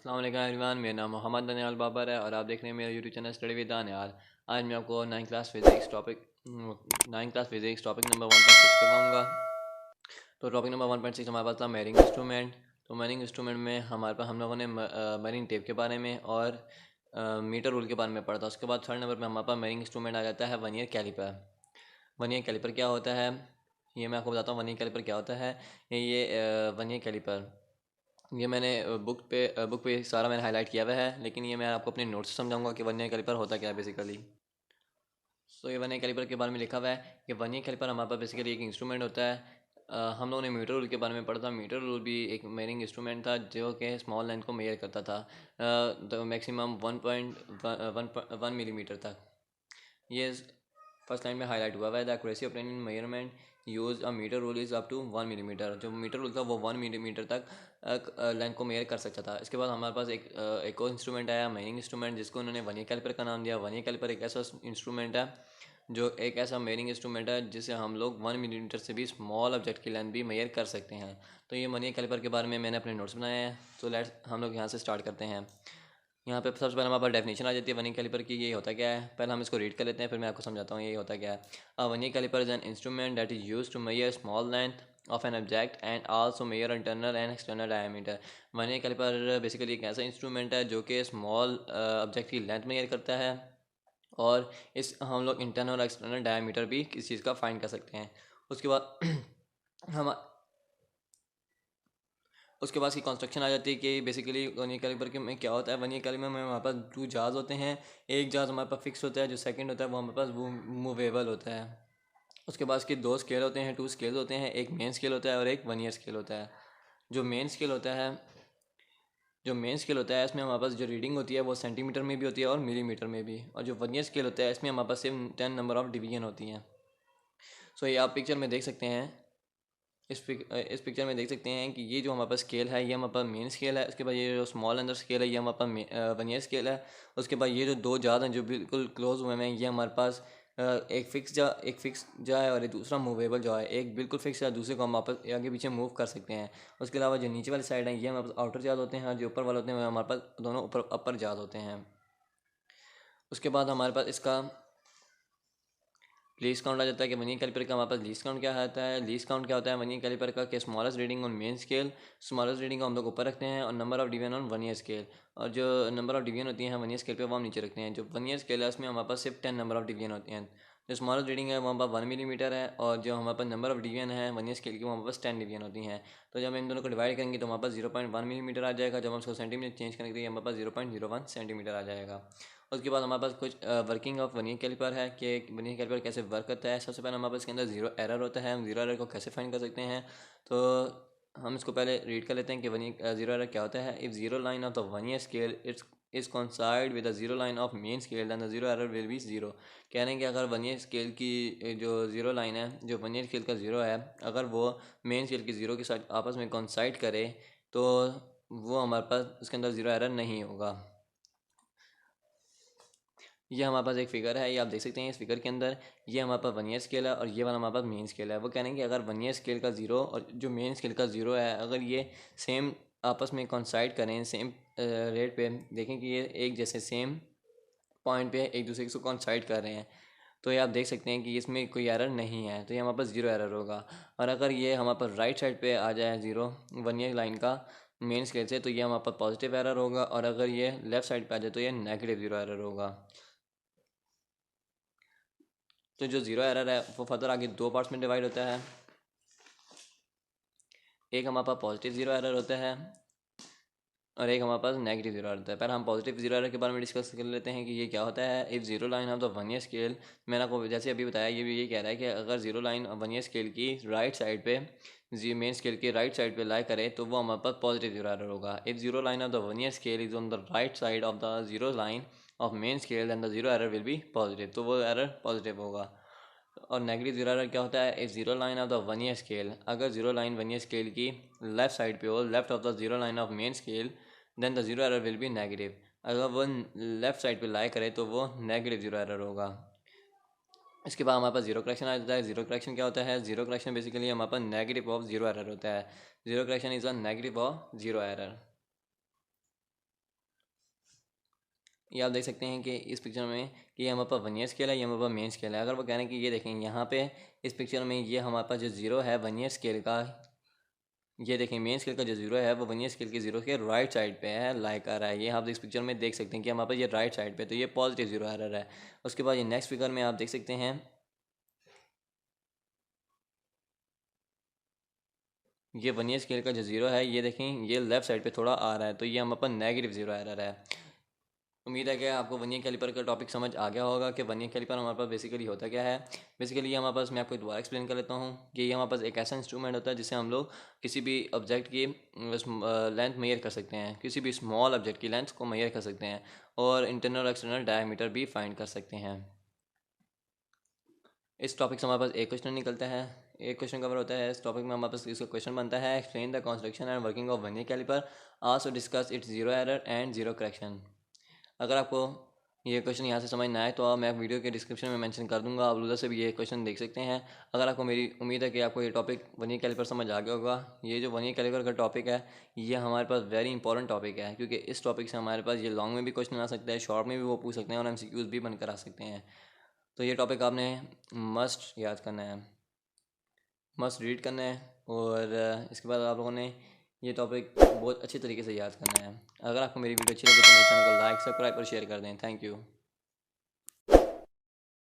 अस्सलाम वालेकुम एवरीवन, मेरा नाम मोहम्मद दनियाल बाबर है और आप देख रहे हैं मेरा YouTube channel study with Daniyal. आज मैं आपको nine class physics topic number 1.6 करवाऊँगा। तो टॉपिक नंबर 1.6 हमारे पास था मेयरिंग इंस्ट्रूमेंट। तो मेयरिंग इंस्ट्रूमेंट में हमारे पास हम लोगों ने मेयरिंग टेप के बारे में और मीटर रूल के बारे में पढ़ा था। उसके बाद थर्ड नंबर पर हमारे पास मेयरिंग इंस्ट्रूमेंट आ जाता है वर्नियर कैलिपर। वर्नियर कैलिपर क्या होता है ये मैं आपको बताता हूँ। वर्नियर कैलिपर क्या होता है ये वर्नियर कैलिपर ये मैंने बुक पे सारा मैंने हाईलाइट किया हुआ है, लेकिन ये मैं आपको अपने नोट्स से समझाऊंगा कि वर्नियर कैलिपर होता क्या है बेसिकली। सो ये वर्नियर कैलिपर के बारे में लिखा हुआ है कि वर्नियर कैलिपर हमारे पास बेसिकली एक इंस्ट्रूमेंट होता है। हम लोगों ने मीटर रूल के बारे में पढ़ा था। मीटर रूल भी एक मेयरिंग इंस्ट्रूमेंट था जो कि स्मॉल लेंथ को मेयर करता था तो मैक्सिमम 1.1 मिलीमीटर तक। ये फर्स्ट लाइन में हाईलाइट हुआ है the accuracy of any measurement use a metre rule is up to 1 millimetre. जो मीटर रूल था वो 1 मिलीमीटर तक लेंथ को मेयर कर सकता था। इसके बाद हमारे पास एक और इंस्ट्रूमेंट आया मेयरिंग इंस्ट्रूमेंट, जिसको उन्होंने वर्नियर कैलिपर का नाम दिया। वर्नियर कैलिपर एक ऐसा इंस्ट्रूमेंट है जो एक ऐसा मेयरिंग इंस्ट्रूमेंट है जिससे हम लोग 1 मिलीमीटर से भी स्मॉल ऑब्जेक्ट की लेंथ भी मेयर कर सकते हैं। तो ये वर्नियर कैलिपर के बारे में मैंने अपने नोट्स बनाए हैं। तो लेट्स हम लोग यहाँ से स्टार्ट करते हैं। यहाँ पे सबसे पहले हमारे पास डेफिनेशन आ जाती है वर्नियर कैलिपर की। ये होता क्या है पहले हम इसको रीड कर लेते हैं, फिर मैं आपको समझाता हूँ ये होता क्या है। A vernier calliper is an instrument that is used to measure small length of an object and also measure internal and external diameter. Vernier calliper basically एक ऐसा इंस्ट्रूमेंट है जो कि स्मॉल ऑब्जेक्ट की लेंथ मेजर करता है और इस हम लोग इंटरनल और एक्सटर्नल डायमीटर भी किसी चीज़ का फाइंड कर सकते हैं। उसके बाद हम उसके बाद इसकी कंस्ट्रक्शन आ जाती है कि बेसिकली वर्नियर कैलिपर के में क्या होता है। वर्नियर कैलिपर में हमारे पास दो जहाज़ होते हैं। एक जहाज़ हमारे पास फिक्स होता है, जो सेकंड होता है वो हमारे पास वो मूवेबल होता है। उसके बाद इसके दो स्केल होते हैं, टू स्केल होते हैं। एक मेन स्केल होता है और एक वर्नियर स्केल होता है। जो मेन स्केल होता है जो मेन स्केल होता है इसमें हमारे पास जो रीडिंग होती है वो सेंटीमीटर में भी होती है और मिलीमीटर में भी। और जो वर्नियर स्केल होता है इसमें हमारे पास सिर्फ 10 नंबर ऑफ डिवीजन होती हैं। सो ये आप पिक्चर में देख सकते हैं। इस पिक्चर में देख सकते हैं कि ये जो हमारे पास स्केल है ये हमारे पास मेन स्केल है। उसके बाद ये जो स्मॉल अंदर स्केल है ये हमारे पास वर्नियर स्केल है। उसके बाद ये जो दो जाद हैं जो बिल्कुल क्लोज हुए हैं ये हमारे पास एक फिक्स जा है और एक दूसरा मूवेबल जा है। एक बिल्कुल फिक्स है, दूसरे को हम वापस आगे पीछे मूव कर सकते हैं। उसके अलावा जो नीचे वाली साइड है ये हमारे पास आउटर जाद होते हैं और जो ऊपर वाले होते हैं वो हमारे पास दोनों ऊपर अपर जाद होते हैं। उसके बाद हमारे पास इसका लीस्ट काउंट आ जाता है कि वर्नियर कैलिपर का हमारे पास लीस्ट काउंट क्या आता है। लीस्ट काउंट क्या होता है वर्नियर कैलिपर का कि smallest reading on main scale. Smallest reading को हम लोग ऊपर रखते हैं और number of division on vernier scale. और जो नंबर ऑफ डिवीजन होती हैं वर्नियर स्केल पे वो हम नीचे रखते हैं। जो वर्नियर स्केल है उसमें हमारे पास सिर्फ 10 नंबर ऑफ डिवीजन होते हैं। जो स्मॉलेस्ट रीडिंग है वो हमारे पास 1 मिलीमीटर है और जो हमारे पास नंबर ऑफ डिवीजन है वर्नियर स्केल की वो हमारे पास 10 डिवीजन होती हैं। तो जब हम इन दोनों को डिवाइड करेंगे तो हमारे पास 0.1 मिलीमीटर आ जाएगा। जब हम उसको सेंटीमीटर चेंज करेंगे तो हमारे पास 0.01 सेंटीमीटर आ जाएगा। उसके बाद हमारे पास कुछ वर्किंग ऑफ वर्नियर कैलिपर है कि वर्नियर कैलिपर कैसे वर्क करता है। सबसे पहले हमारे पास इसके अंदर जीरो एरर होता है। हम जीरो एरर को कैसे फाइंड कर सकते हैं, तो हम इसको पहले रीड कर लेते हैं कि वर्नियर जीरो एरर क्या होता है। If zero line of the vernier scale it's is coincide with the zero line of main scale then the zero error will be zero। कह रहे हैं कि अगर वर्नियर स्केल की जो ज़ीरो लाइन है, जो वर्नियर स्केल का ज़ीरो है, अगर वो मेन स्केल की ज़ीरो के साथ आपस में coincide करे तो वो हमारे पास उसके अंदर ज़ीरो एरर नहीं होगा। ये हमारे पास एक फिगर है, ये आप देख सकते हैं। इस फिगर के अंदर ये हमारे पास वर्नियर स्केल है और ये वाला हमारे पास मेन स्केल है। वो कह रहे हैं कि अगर वर्नियर स्केल का ज़ीरो और जो मेन स्केल का ज़ीरो है अगर ये सेम आपस में कॉन्साइड करें, सेम रेट पे देखें कि ये एक जैसे सेम पॉइंट पे एक दूसरे से कॉन्साइड कर रहे हैं, तो ये आप देख सकते हैं कि इसमें कोई एरर नहीं है, तो ये हमारे पास ज़ीरो एरर होगा। और अगर ये हमारे पास राइट साइड पे आ जाए ज़ीरो वर्नियर लाइन का मेन स्केल से, तो ये हमारे पास पॉजिटिव एरर होगा। और अगर ये लेफ़्ट साइड पे आ जाए तो ये नेगेटिव ज़ीरो एरर होगा। तो जो ज़ीरो एरर है वो फर्दर आगे दो पार्ट्स में डिवाइड होता है। एक हमारे पास पॉजिटिव ज़ीरो एरर होता है और एक हमारे पास नेगेटिव ज़ीरो एरर होता है। पहले हम पॉजिटिव ज़ीरो एरर के बारे में डिस्कस कर लेते हैं कि ये क्या होता है। If zero line of the vernier scale, मैंने आपको जैसे अभी बताया ये भी ये कह रहा है कि अगर ज़ीरो लाइन वर्नियर स्केल की राइट साइड पे जी मेन स्केल की राइट साइड पे लाई करे तो वो हमारे पास पॉजिटिव ज़ीरो एरर होगा। If zero line of the vernier scale is on the right side of the zero line of main scale then the zero error will be positive, तो वो error positive होगा। और negative zero error क्या होता है। If zero line of the vernier scale, अगर zero line vernier scale की left side पे हो, left of the zero line of main scale, then the zero error will be negative. अगर वो left side पे लाई करे तो वो नेगेटिव जीरो एरर होगा। इसके बाद हमारे पास जीरो करेक्शन आ जाता है। जीरो करेक्शन क्या होता है। जीरो करेक्शन बेसिकली हमारे पास नेगेटिव ऑफ जीरो एरर होता है। Zero correction is a negative of zero error. ये आप देख सकते हैं कि इस पिक्चर में कि ये हमारे पास वर्नियर स्केल है, ये हमारे पास मेन स्केल है। अगर वो कह रहे हैं कि ये देखें यहाँ पे इस पिक्चर में ये हमारे पास जो ज़ीरो है वर्नियर स्केल का, ये देखें मेन स्केल का जो ज़ीरो है वो वर्नियर स्केल के ज़ीरो के राइट साइड पे है, लाइक आ रहा है। ये आप इस पिक्चर में देख सकते हैं कि हमारे पास ये राइट साइड पे, तो ये पॉजिटिव ज़ीरो एरर है। उसके बाद ये नेक्स्ट फिगर में आप देख सकते हैं ये वर्नियर स्केल का जो ज़ीरो है, ये देखें ये लेफ्ट साइड पे थोड़ा आ रहा है, तो ये हमारे पास नेगेटिव ज़ीरो एरर है। उम्मीद है कि आपको वर्नियर कैलिपर का टॉपिक समझ आ गया होगा कि वर्नियर कैलिपर हमारे पास बेसिकली होता क्या है। बेसिकली ये हमारे पास, मैं आपको दोबारा एक्सप्लेन कर लेता हूँ कि ये हमारे पास एक ऐसा इंस्ट्रूमेंट होता है जिससे हम लोग किसी भी ऑब्जेक्ट की लेंथ मेजर कर सकते हैं, किसी भी स्मॉल ऑब्जेक्ट की लेंथ को मेजर कर सकते हैं और इंटरनल और एक्सटर्नल डायमीटर भी फाइंड कर सकते हैं। इस टॉपिक से हमारे पास एक क्वेश्चन निकलता है, एक क्वेश्चन कवर होता है। इस टॉपिक में हमारे पास इसका क्वेश्चन बनता है, explain the construction and working of vernier calliper, also discuss its zero error and zero correction. अगर आपको ये क्वेश्चन यहाँ से समझ ना आए तो आप, मैं वीडियो के डिस्क्रिप्शन में मेंशन कर दूंगा, आप उधर से भी ये क्वेश्चन देख सकते हैं। अगर आपको, मेरी उम्मीद है कि आपको ये टॉपिक वर्नियर कैलिपर समझ आ गया होगा। ये जो वर्नियर कैलिपर का टॉपिक है ये हमारे पास वेरी इंपॉर्टेंट टॉपिक है, क्योंकि इस टॉपिक से हमारे पास ये लॉन्ग में भी क्वेश्चन आ सकता है, शॉर्ट में भी वो पूछ सकते हैं और MCQs भी बनकर आ सकते हैं। तो ये टॉपिक आपने मस्ट याद करना है, मस्ट रीड करना है, और इसके बाद आप लोगों ने ये टॉपिक बहुत अच्छे तरीके से याद करना है। अगर आपको मेरी वीडियो अच्छी लगे तो मेरे चैनल को लाइक, सब्सक्राइब और शेयर कर दें। Thank you.